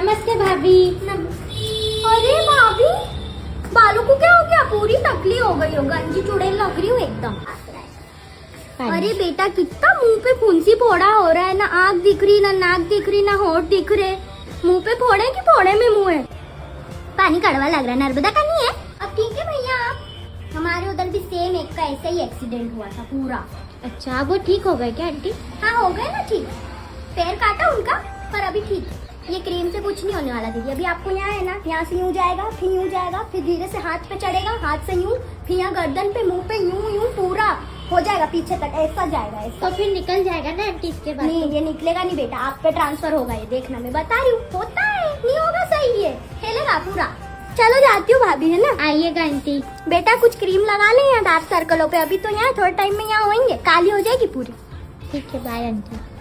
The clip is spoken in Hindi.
नमस्ते भाभी। अरे भाभी, बालों को क्या हो गया? पूरी टकली हो गई हो, गंजी चुड़ैल लग रही हूँ एकदम। अरे बेटा, कितना मुंह पे फुंसी फोड़ा हो रहा है, ना आँख दिख रही, ना नाक दिख रही, ना होठ दिख रहे। मुंह पे फोड़े कि फोड़े में मुंह है? पानी कड़वा लग रहा है, नर्मदा का नहीं है? अब ठीक है भैया आप। हमारे उधर भी सेम एक का ऐसा ही एक्सीडेंट हुआ था पूरा। अच्छा, वो ठीक हो गए क्या आंटी? हाँ हो गए ना ठीक। पैर काटा उनका, पर अभी ठीक। ये क्रीम से कुछ नहीं होने वाला दीदी। अभी आपको यहाँ है ना, यहाँ से यूँ जाएगा, फिर यूँ जाएगा, फिर धीरे से हाथ पे चढ़ेगा, हाथ से यूँ, फिर यहाँ गर्दन पे, मुंह पे, यूँ पूरा हो जाएगा पीछे तक, ऐसा जाएगा ऐसा। तो फिर निकल जाएगा ना आंटी इसके बाद? नहीं, ये निकलेगा नहीं बेटा, आप पे ट्रांसफर होगा, ये देखना, मैं बता रही हूँ। होता है, नहीं होगा सही, ये खेलेगा पूरा। चलो जाती हूँ भाभी, है ना? आइएगा आंटी। बेटा कुछ क्रीम लगा ले यहाँ डार्क सर्कलों पे, अभी तो यहाँ थोड़े टाइम में यहाँ होंगे, काली हो जाएगी पूरी। ठीक है, बाय आंटी।